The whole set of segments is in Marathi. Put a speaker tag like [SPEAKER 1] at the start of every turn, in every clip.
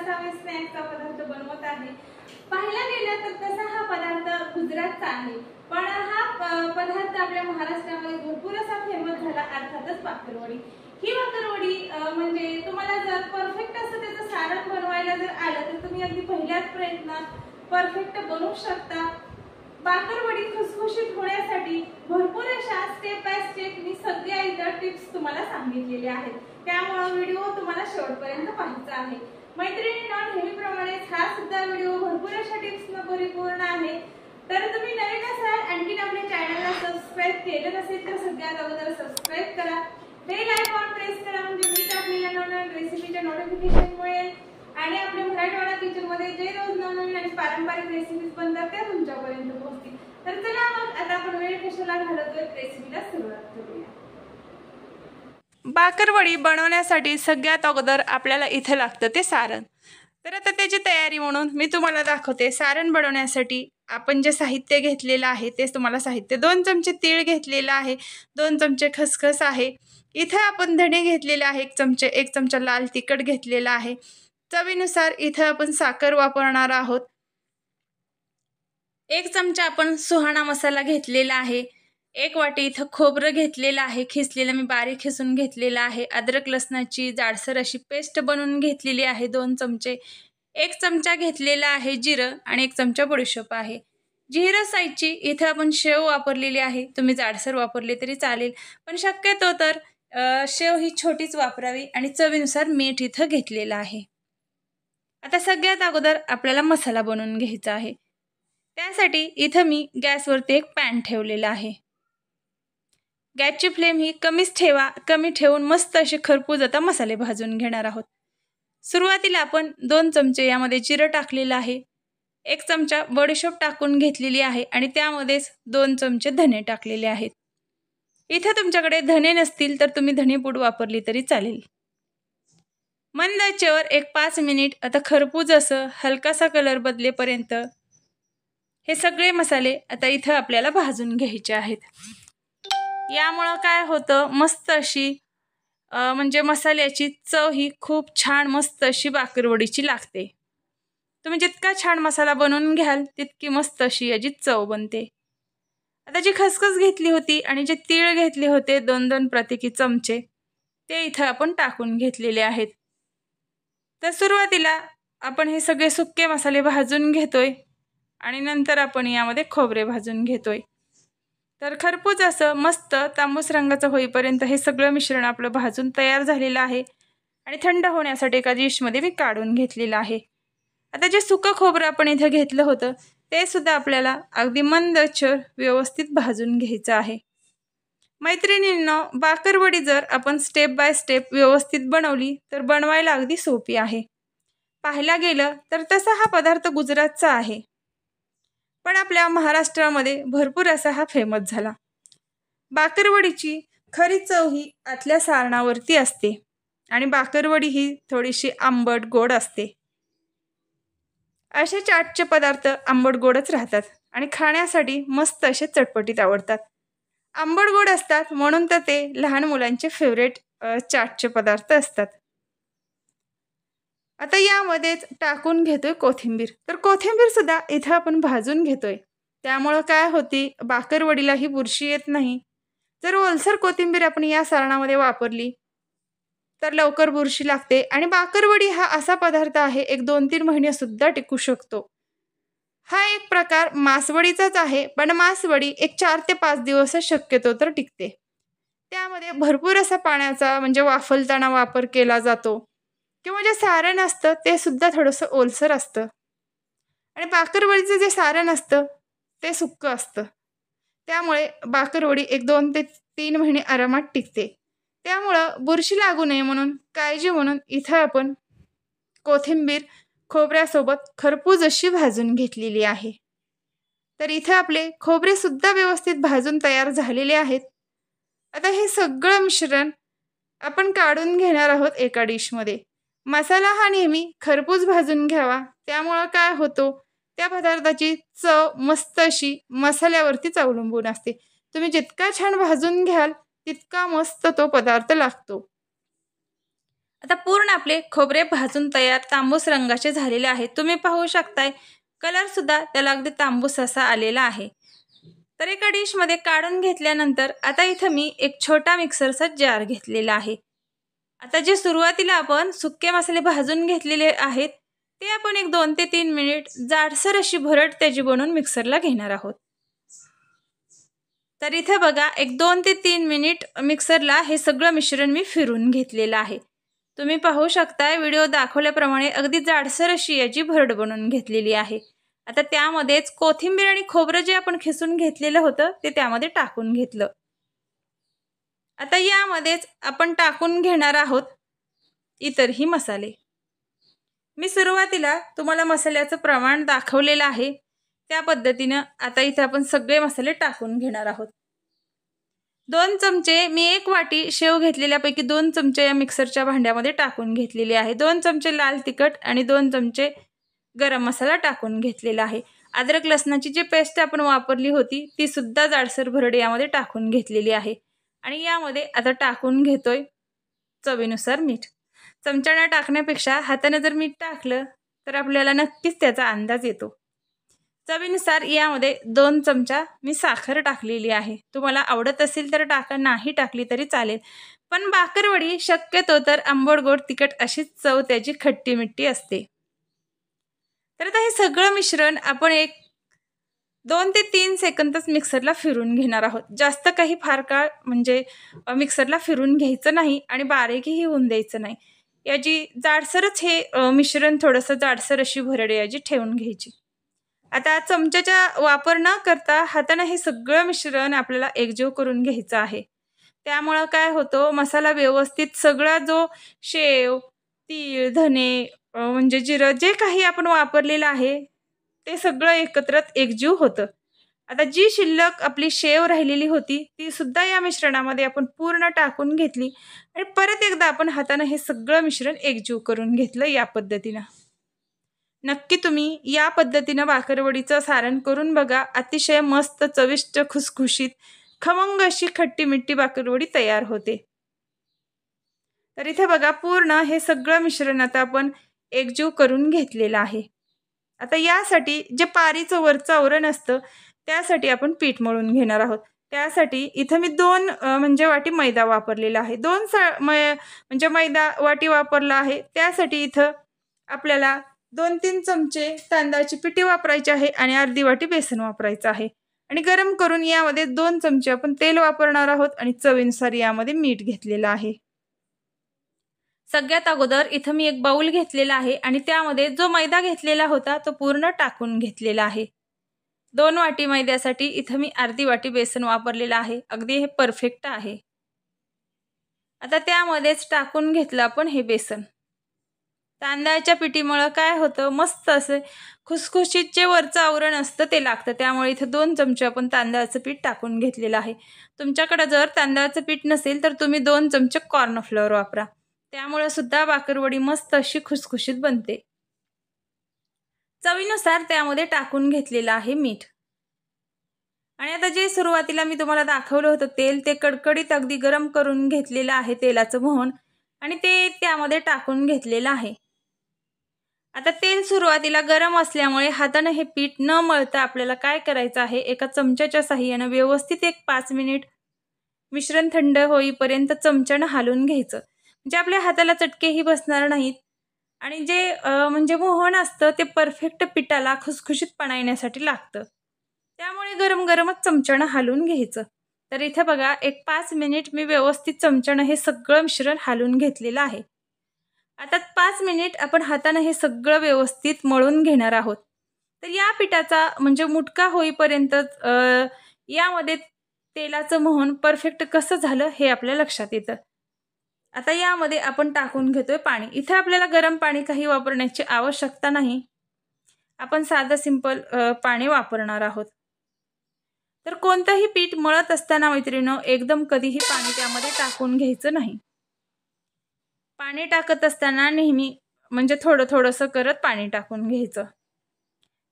[SPEAKER 1] असा मी स्नॅक्सचा पदार्थ बनवत आहे। पाहायला गेलं तर तसा हा पदार्थ गुजरातचा आहे, पण हा पदार्थ आपल्या महाराष्ट्रामध्ये भरपूर असा फेमस झाला, अर्थातच भाकरवडी। ही भाकरवडी म्हणजे तुम्हाला जर परफेक्ट असं त्याचं सारण बनवायला जर आलं तर तुम्ही अगदी पहिल्याच प्रयत्नात परफेक्ट बनवू शकता। भाकरवडी खुसखुशीत होण्यासाठी भरपूर अशा स्टेप बाय स्टेप मी सगळ्या इतर टिप्स तुम्हाला सांगितलेल्या आहेत, त्यामुळे व्हिडिओ तुम्हाला शेवटपर्यंत पाहायचा आहे। मैत्रिणींनो, नेहमीप्रमाणे हा सुद्धा व्हिडिओ भरपूर अशा टिप्सने परिपूर्ण आहे। तर तुम्ही नवीन असाल आणखी आपल्या चॅनलला सबस्क्राइब केलं नसेल तर सगळ्यात अगोदर सबस्क्राइब करा, बेल आयकॉन प्रेस करा, म्हणजे मी टाकलेल्या नवनवीन रेसिपीचे नोटिफिकेशन मिळेल आणि आपल्या मराठवाडा किचन मध्ये जे रोज नवनवीन आणि पारंपरिक रेसिपीज बनतात त्या तुमच्यापर्यंत पोहोचतील। तर चला मग आता आपण वेळ कशाला घालवतोय, रेसिपीला सुरुवात करूया। भाकरवडी बनवण्यासाठी सगळ्यात अगोदर आपल्याला इथे लागतं ते सारण। तर आता त्याची तयारी म्हणून मी तुम्हाला दाखवते। सारण बनवण्यासाठी आपण जे साहित्य घेतलेलं आहे तेच तुम्हाला साहित्य। 2 चमचे तीळ घेतलेला आहे, 2 चमचे खसखस आहे, इथे आपण धणे घेतलेले आहे 1 चमचे, 1 चमचा लाल तिखट घेतलेला आहे, चवीनुसार इथे आपण साखर वापरणार आहोत, 1 चमचा आपण सुहाणा मसाला घेतलेला आहे, 1 वाटी इथं खोबरं घेतलेलं आहे, खिसलेलं मी बारीक खिसून घेतलेलं आहे, अद्रक लसणाची जाडसर अशी पेस्ट बनवून घेतलेली आहे 2 चमचे, 1 चमचा घेतलेला आहे जिरं आणि 1 चमचा बडीशेप आहे। जिरं साईजची इथे आपण शेव वापरलेली आहे, तुम्ही जाडसर वापरले तरी चालेल, पण शक्यतो तर शेव ही छोटीच वापरावी आणि चवीनुसार मीठ इथं घेतलेलं आहे। आता सगळ्यात अगोदर आपल्याला मसाला बनवून घ्यायचा आहे, त्यासाठी इथं मी गॅसवरती एक पॅन ठेवलेला आहे। गॅसची फ्लेम ही कमीच ठेवा, कमी ठेवून मस्त असे खरपूस आता मसाले भाजून घेणार आहोत। सुरुवातीला आपण 2 चमचे यामध्ये जिरं टाकलेलं आहे, 1 चमचा बडीशेप टाकून घेतलेली आहे आणि त्यामध्येच 2 चमचे धने टाकलेले आहेत। इथे तुमच्याकडे धने नसतील तर तुम्ही धनेपूड वापरली तरी चालेल। मंद आचेवर एक 5 मिनिट आता खरपूस असं हलकासा कलर बदलेपर्यंत हे सगळे मसाले आता इथं आपल्याला भाजून घ्यायचे आहेत। यामुळे काय होतं, मस्त अशी म्हणजे मसाल्याची चव ही खूप छान मस्त अशी भाकरवडीची लागते। तुम्ही जितका छान मसाला बनवून घ्याल तितकी मस्त अशी याची चव बनते। आता जी खसखस घेतली होती आणि जे तीळ घेतले होते 2-2 प्रत्येकी चमचे ते इथं आपण टाकून घेतलेले आहेत। तर सुरुवातीला आपण हे सगळे सुके मसाले भाजून घेतोय आणि नंतर आपण यामध्ये खोबरे भाजून घेतोय। तर खरपूस असं मस्त तांबूस रंगाचं होईपर्यंत हे सगळं मिश्रण आपलं भाजून तयार झालेलं आहे आणि थंड होण्यासाठी एका डिशमध्ये मी काढून घेतलेलं आहे। आता जे सुकं खोबरं आपण इथे घेतलं होतं ते सुद्धा आपल्याला अगदी मंद आचेवर व्यवस्थित भाजून घ्यायचं आहे। मैत्रिणींनो, भाकरवडी जर आपण स्टेप बाय स्टेप व्यवस्थित बनवली तर बनवायला अगदी सोपी आहे। पाहायला गेलं तर तसा हा पदार्थ गुजरातचा आहे, पण आपल्या महाराष्ट्रामध्ये भरपूर असा हा फेमस झाला। भाकरवडीची खरी चव ही आतल्या सारणावरती असते आणि भाकरवडी ही थोडीशी आंबट गोड असते। असे चाटचे पदार्थ आंबट गोडच राहतात आणि खाण्यासाठी मस्त असे चटपटीत आवडतात। आंबट गोड असतात म्हणून तर ते लहान मुलांचे फेवरेट चाटचे पदार्थ असतात। आता यामध्येच टाकून घेतोय कोथिंबीर। तर कोथिंबीर सुद्धा इथे आपण भाजून घेतोय, त्यामुळे काय होती भाकरवडीला ही बुरशी येत नाही। जर ओलसर कोथिंबीर आपण या सारणामध्ये वापरली तर लवकर बुरशी लागते आणि भाकरवडी हा असा पदार्थ आहे एक 2-3 महिने सुद्धा टिकू शकतो। हा एक प्रकार मासवडीचाच आहे, पण मासवडी एक 4 ते 5 दिवस शक्यतो तर टिकते। त्यामध्ये भरपूर असा पाण्याचा म्हणजे वाफलताना वापर केला जातो किंवा जे सारण असतं ते सुद्धा थोडंसं ओलसर असतं आणि भाकरवडीचं जे सारण असतं ते सुक्कं असतं, त्यामुळे भाकरवडी एक 2 ते 3 महिने आरामात टिकते। त्यामुळं बुरशी लागू नये म्हणून काळजी म्हणून इथं आपण कोथिंबीर खोबऱ्यासोबत खरपूस अशी भाजून घेतलेली आहे। तर इथे आपले खोबरे सुद्धा व्यवस्थित भाजून तयार झालेले आहेत। आता हे सगळं मिश्रण आपण काढून घेणार आहोत एका डिशमध्ये। मसाला हा नेहमी खरपूस भाजून घ्यावा, त्यामुळे काय होतो त्या पदार्थाची चव मस्त अशी मसाल्यावरतीच अवलंबून असते। तुम्ही जितका छान भाजून घ्याल तितका मस्त तो पदार्थ लागतो। आता पूर्ण आपले खोबरे भाजून तयार तांबूस रंगाचे झालेले आहे। तुम्ही पाहू शकताय कलर सुद्धा त्याला अगदी तांबूस असा आलेला आहे। तर एका डिशमध्ये काढून घेतल्यानंतर आता इथं मी एक छोटा मिक्सरचा जार घेतलेला आहे। आता जे सुरुवातीला आपण सुके मसाले भाजून घेतलेले आहेत ते आपण एक 2 ते 3 मिनिट जाडसर अशी भरड त्याची बनवून मिक्सरला घेणार आहोत। तर इथे बघा एक 2 ते 3 मिनिट मिक्सरला हे सगळं मिश्रण मी फिरून घेतलेलं आहे। तुम्ही पाहू शकता व्हिडिओ दाखवल्याप्रमाणे अगदी जाडसर अशी याची भरड बनवून घेतलेली आहे। आता त्यामध्येच कोथिंबीर आणि खोबरं जे आपण खिसून घेतलेलं होतं ते त्यामध्ये टाकून घेतलं। आता यामध्येच आपण टाकून घेणार आहोत इतरही मसाले। मी सुरुवातीला तुम्हाला मसाल्याचं प्रमाण दाखवलेलं आहे त्या पद्धतीने आता इथे आपण सगळे मसाले टाकून घेणार आहोत। 2 चमचे मी 1 वाटी शेव घेतलेल्यापैकी 2 चमचे या मिक्सरच्या भांड्यामध्ये टाकून घेतलेले आहे। 2 चमचे लाल तिखट आणि 2 चमचे गरम मसाला टाकून घेतलेला आहे। अद्रक लसणाची जी पेस्ट आपण वापरली होती ती सुद्धा जाडसर भरड यामध्ये टाकून घेतलेली आहे। आणि यामध्ये आता टाकून घेतोय चवीनुसार मीठ। चमच्याने टाकण्यापेक्षा हाताने जर मीठ टाकलं तर आपल्याला नक्कीच त्याचा अंदाज येतो। चवीनुसार यामध्ये 2 चमचा मी साखर टाकलेली आहे। तुम्हाला आवडत असेल तर टाका, नाही टाकली तरी चालेल, पण बाकरवडी शक्यतो तर आंबट गोड तिखट अशीच चव त्याची खट्टी मिट्टी असते। तर आता हे सगळं मिश्रण आपण एक 2 ते 3 सेकंदच मिक्सरला फिरून घेणार आहोत। जास्त काही फार काळ म्हणजे मिक्सरला फिरून घ्यायचं नाही आणि बारीकही होऊन द्यायचं नाही। याची जाडसरच हे मिश्रण थोडंसं जाडसर अशी भरड याची ठेवून घ्यायची। आता चमच्याचा वापर न करता हाताने हे सगळं मिश्रण आपल्याला एकजीव करून घ्यायचं आहे। त्यामुळे काय होतं मसाला व्यवस्थित सगळा जो शेव, तीळ, धने म्हणजे जिरं जे काही आपण वापरलेलं आहे ते सगळं एकत्रित एकजीव होतं। आता जी शिल्लक आपली शेव राहिलेली होती ती सुद्धा या मिश्रणामध्ये आपण पूर्ण टाकून घेतली आणि परत एकदा आपण हाताने हे सगळं मिश्रण एकजीव करून घेतलं या पद्धतीने। नक्की तुम्ही या पद्धतीने बाकरवडीचं सारण करून बघा। अतिशय मस्त चविष्ट खुसखुशीत खमंग अशी खट्टी मिट्टी बाकरवडी तयार होते। तर इथे बघा पूर्ण हे सगळं मिश्रण आता आपण एकजीव करून घेतलेलं आहे। आता यासाठी जे पारीचं वरचं आवरण असतं त्यासाठी आपण पीठ मळून घेणार आहोत। त्यासाठी इथे मी 2 म्हणजे वाटी मैदा वापरलेला आहे। 2 म्हणजे मैदा वाटी वापरला आहे। त्यासाठी इथं आपल्याला 2-3 चमचे तांदळाची पिठी वापरायची आहे आणि अर्धी वाटी बेसन वापरायचं आहे। आणि गरम करून यामध्ये 2 चमचे आपण तेल वापरणार आहोत आणि चवीनुसार यामध्ये मीठ घेतलेलं आहे। सगळ्यात अगोदर इथं मी एक बाउल घेतलेला आहे आणि त्यामध्ये जो मैदा घेतलेला होता तो पूर्ण टाकून घेतलेला आहे। 2 वाटी मैद्यासाठी इथं मी अर्धी वाटी बेसन वापरलेलं आहे। अगदी हे परफेक्ट आहे। आता त्यामध्येच टाकून घेतलं आपण हे बेसन। तांदळाच्या पिठीमुळे काय होतं मस्त असे खुसखुशीत जे वरचं आवरण असतं ते लागतं। त्यामुळे इथं 2 चमचे आपण तांदळाचं पीठ टाकून घेतलेलं आहे। तुमच्याकडे जर तांदळाचं पीठ नसेल तर तुम्ही 2 चमचे कॉर्नफ्लोअर वापरा, त्यामुळे सुद्धा बाकरवडी मस्त अशी खुसखुशीत बनते। चवीनुसार त्यामध्ये टाकून घेतलेलं आहे मीठ। आणि आता जे सुरुवातीला मी तुम्हाला दाखवलं होतं तेल ते कडकडीत अगदी गरम करून घेतलेलं आहे तेलाचं मोहन आणि ते त्यामध्ये टाकून घेतलेलं आहे। आता तेल सुरुवातीला गरम असल्यामुळे हाताने हे पीठ न मळता आपल्याला काय करायचं आहे एका चमच्याच्या साहाय्याने व्यवस्थित एक 5 मिनिट मिश्रण थंड होईपर्यंत चमच्याने हलवून घ्यायचं, म्हणजे आपल्या हाताला चटकेही बसणार नाहीत आणि जे म्हणजे मोहन असतं ते परफेक्ट पिठाला खुसखुशीतपणा येण्यासाठी लागतं। त्यामुळे गरम गरमच चमच्याने हलवून घ्यायचं। तर इथे बघा एक 5 मिनिट मी व्यवस्थित चमच्याने हे सगळं मिश्रण हलवून घेतलेलं आहे। आता 5 मिनिट आपण हाताने हे सगळं व्यवस्थित मळून घेणार आहोत। तर या पिठाचा म्हणजे मुटका होईपर्यंत यामध्ये तेलाचं मोहन परफेक्ट कसं झालं हे आपल्या लक्षात येतं। आता यामध्ये आपण टाकून घेतोय पाणी। इथे आपल्याला गरम पाणी काही वापरण्याची आवश्यकता नाही, आपण साधं सिंपल पाणी वापरणार आहोत। तर कोणतंही पीठ मळत असताना मैत्रिणींनो एकदम कधीही पाणी त्यामध्ये टाकून घ्यायचं नाही। पाणी टाकत असताना नेहमी म्हणजे थोडंसं करत पाणी टाकून घ्यायचं।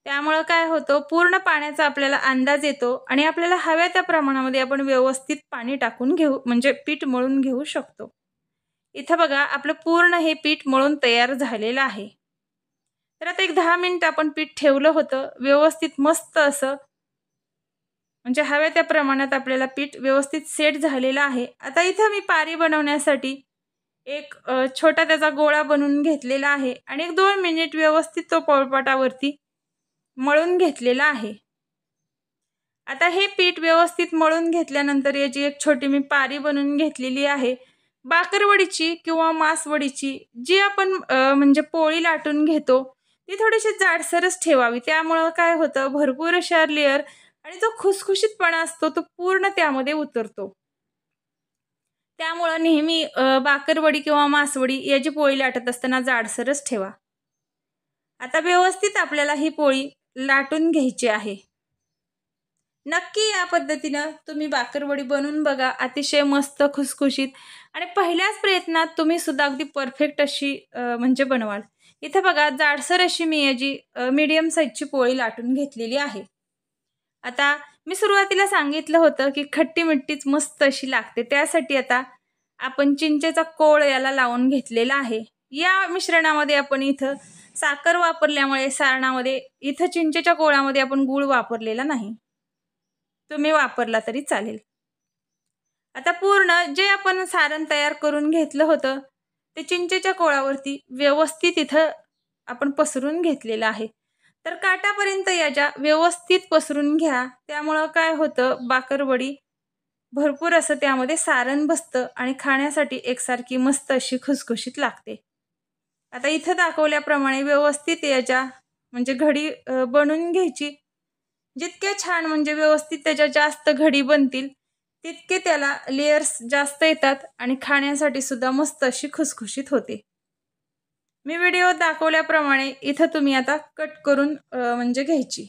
[SPEAKER 1] त्यामुळे काय होतं पूर्ण पाण्याचा आपल्याला अंदाज येतो आणि आपल्याला हव्या त्या प्रमाणामध्ये आपण व्यवस्थित पाणी टाकून घेऊ म्हणजे पीठ मळून घेऊ शकतो। इथं बघा आपलं पूर्ण हे पीठ मळून तयार झालेलं आहे। तर आता एक 10 मिनिट आपण पीठ ठेवलं होतं व्यवस्थित मस्त असं, म्हणजे हव्या त्या प्रमाणात आपल्याला पीठ व्यवस्थित सेट झालेलं आहे। आता इथं मी पारी बनवण्यासाठी एक छोटा त्याचा गोळा बनवून घेतलेला आहे आणि एक 2 मिनिट व्यवस्थित तो पोळपाटावरती मळून घेतलेला आहे। आता हे पीठ व्यवस्थित मळून घेतल्यानंतर याची एक छोटी मी पारी बनवून घेतलेली आहे। बाकरवडीची किंवा मासवडीची जी आपण म्हणजे पोळी लाटून घेतो ती थोडीशी जाडसरच ठेवावी, त्यामुळे काय होतं भरपूर अशा लेयर आणि जो खुसखुशीतपणा असतो तो पूर्ण त्यामध्ये उतरतो। त्यामुळे नेहमी बाकरवडी किंवा मासवडी याची पोळी लाटत असताना जाडसरच ठेवा। आता व्यवस्थित आपल्याला ही पोळी लाटून घ्यायची आहे। नक्की या पद्धतीने तुम्ही बाकरवडी बनवून बघा, अतिशय मस्त खुसखुशीत आणि पहिल्याच प्रयत्नात तुम्ही सुद्धा अगदी परफेक्ट अशी म्हणजे बनवाल। इथे बघा जाडसर अशी मी याची मीडियम साईजची पोळी लाटून घेतलेली आहे। आता मी सुरुवातीला सांगितलं होतं की खट्टी मिठ्ठीच मस्त अशी लागते, त्यासाठी आता आपण चिंचेचा कोळ याला लावून घेतलेला आहे। या मिश्रणामध्ये आपण इथं साखर वापरल्यामुळे सारणामध्ये इथं चिंचेच्या कोळामध्ये आपण गूळ वापरलेला नाही, तुम्ही वापरला तरी चालेल। आता पूर्ण जे आपण सारण तयार करून घेतलं होतं ते चिंचेच्या कोळावरती व्यवस्थित इथं आपण पसरून घेतलेलं आहे। तर काटापर्यंत याच्या व्यवस्थित पसरून घ्या, त्यामुळे काय होतं बाकरवडी भरपूर असं त्यामध्ये सारण बसतं आणि खाण्यासाठी एकसारखी मस्त अशी खुसखुशीत लागते। आता इथं दाखवल्याप्रमाणे व्यवस्थित याच्या म्हणजे घडी बनवून घ्यायची। जितके छान म्हणजे व्यवस्थित त्याच्या जास्त घडी बनतील तितके त्याला लेयर्स जास्त येतात आणि खाण्यासाठी सुद्धा मस्त अशी खुसखुशीत होते। मी व्हिडिओ दाखवल्याप्रमाणे इथं तुम्ही आता कट करून म्हणजे घ्यायची।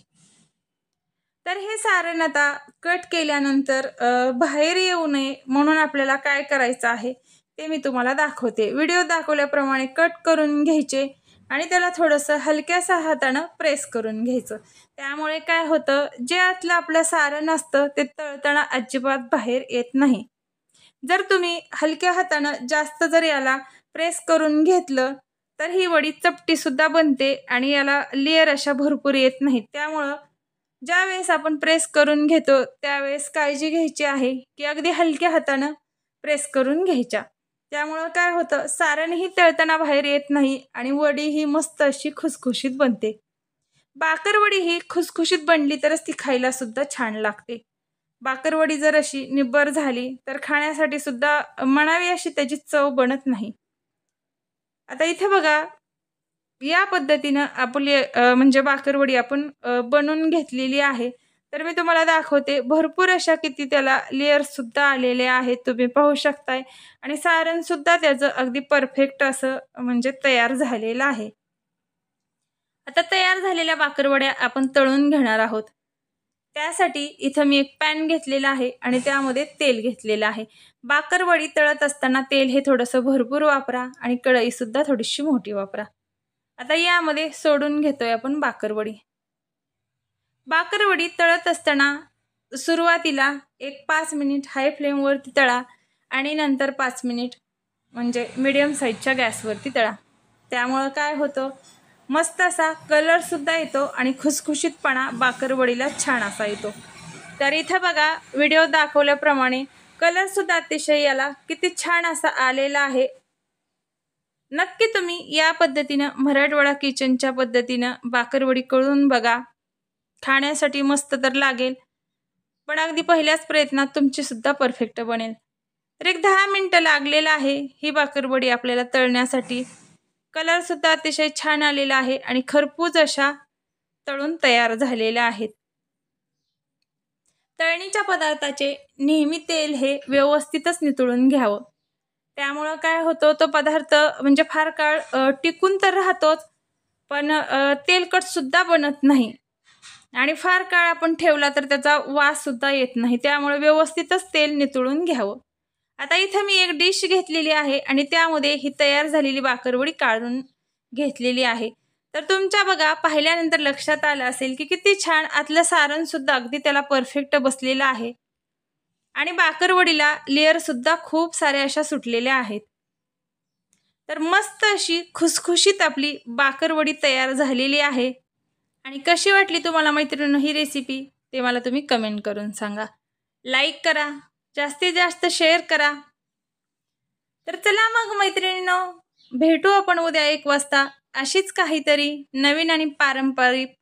[SPEAKER 1] तर हे सारण आता कट केल्यानंतर बाहेर येऊ नये म्हणून आपल्याला काय करायचं आहे ते मी तुम्हाला दाखवते। व्हिडिओ दाखवल्याप्रमाणे कट करून घ्यायचे आणि त्याला थोडंसं हलक्यासा हाताने प्रेस करून घ्यायचं, त्यामुळे काय होतं जे आतलं आपलं सारण असतं ते तळताना अजिबात बाहेर येत नाही। जर तुम्ही हलक्या हाताने जास्त जर याला प्रेस करून घेतलं तर ही वडी चपटी सुद्धा बनते आणि याला लेयर अशा भरपूर येत नाहीत। त्यामुळे ज्यावेळेस आपण प्रेस करून घेतो त्यावेळेस काळजी घ्यायची आहे की अगदी हलक्या हाताने प्रेस करून घ्यायच्या, त्यामुळे काय होतं सारणही तळताना बाहेर येत नाही आणि वडी ही मस्त अशी खुसखुशीत बनते। बाकरवडी ही खुसखुशीत बनली तरच ती खायला सुद्धा छान लागते। बाकरवडी जर अशी निब्बर झाली तर खाण्यासाठी सुद्धा म्हणावी अशी त्याची चव बनत नाही। आता इथे बघा या पद्धतीने आपली म्हणजे बाकरवडी आपण बनवून घेतलेली आहे। तर मी तुम्हाला दाखवते भरपूर अशा किती त्याला लेयर्स सुद्धा आलेले आहेत, तुम्ही पाहू शकताय आणि सारण सुद्धा त्याचं अगदी परफेक्ट असं म्हणजे तयार झालेलं आहे। आता तयार झालेल्या बाकरवड्या आपण तळून घेणार आहोत। त्यासाठी इथं मी एक पॅन घेतलेला आहे आणि त्यामध्ये तेल घेतलेलं आहे। बाकरवडी तळत असताना तेल हे थोडंसं भरपूर वापरा आणि कढई सुद्धा थोडीशी मोठी वापरा। आता यामध्ये सोडून घेतोय आपण बाकरवडी। बाकरवडी तळत असताना सुरुवातीला एक 5 मिनिट हाय फ्लेमवरती तळा आणि नंतर 5 मिनिट म्हणजे मीडियम साईजच्या गॅसवरती तळा, त्यामुळे काय होतं मस्त असा कलर सुद्धा येतो आणि खुसखुशीतपणा बाकरवडीला छान असा येतो। तर इथं बघा व्हिडिओ दाखवल्याप्रमाणे कलर सुद्धा अतिशय याला किती छान असा आलेला आहे। नक्की तुम्ही या पद्धतीने मराठवाडा किचनच्या पद्धतीने बाकरवडी करून बघा, खाण्यासाठी मस्त तर लागेल पण अगदी पहिल्याच प्रयत्नात तुमची सुद्धा परफेक्ट बनेल। तर एक 10 मिनिटं लागलेला आहे ही बाकरवडी आपल्याला तळण्यासाठी। कलर सुद्धा अतिशय छान आलेला आहे आणि खरपूस अशा तळून तयार झालेल्या आहेत। तळणीच्या पदार्थाचे नेहमी तेल हे व्यवस्थितच नितळून घ्यावं, त्यामुळे काय होतं तो पदार्थ म्हणजे फार काळ टिकून तर राहतोच पण तेलकट सुद्धा बनत नाही आणि फार काळ आपण ठेवला तर त्याचा वास सुद्धा येत नाही, त्यामुळे व्यवस्थितच तेल नितळून घ्यावं। आता इथं मी एक डिश घेतलेली आहे आणि त्यामध्ये ही तयार झालेली बाकरवडी काढून घेतलेली आहे। तर तुमच्या बघा पाहिल्यानंतर लक्षात आलं असेल की किती छान आतलं सारण सुद्धा अगदी त्याला परफेक्ट बसलेलं आहे आणि बाकरवडीला लेयर सुद्धा खूप साऱ्या अशा सुटलेल्या आहेत। तर मस्त अशी खुसखुशीत आपली बाकरवडी तयार झालेली आहे। आणि कशी वाटली तुम्हाला मैत्रिणींनो ही रेसिपी ते मला तुम्ही कमेंट करून सांगा। लाईक करा, जास्तीत जास्त शेअर करा। तर चला मग मैत्रिणींनो, भेटू आपण उद्या 1 वाजता अशीच काहीतरी नवीन आणि पारंपरिक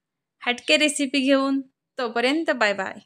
[SPEAKER 1] हटके रेसिपी घेऊन। तोपर्यंत बाय बाय।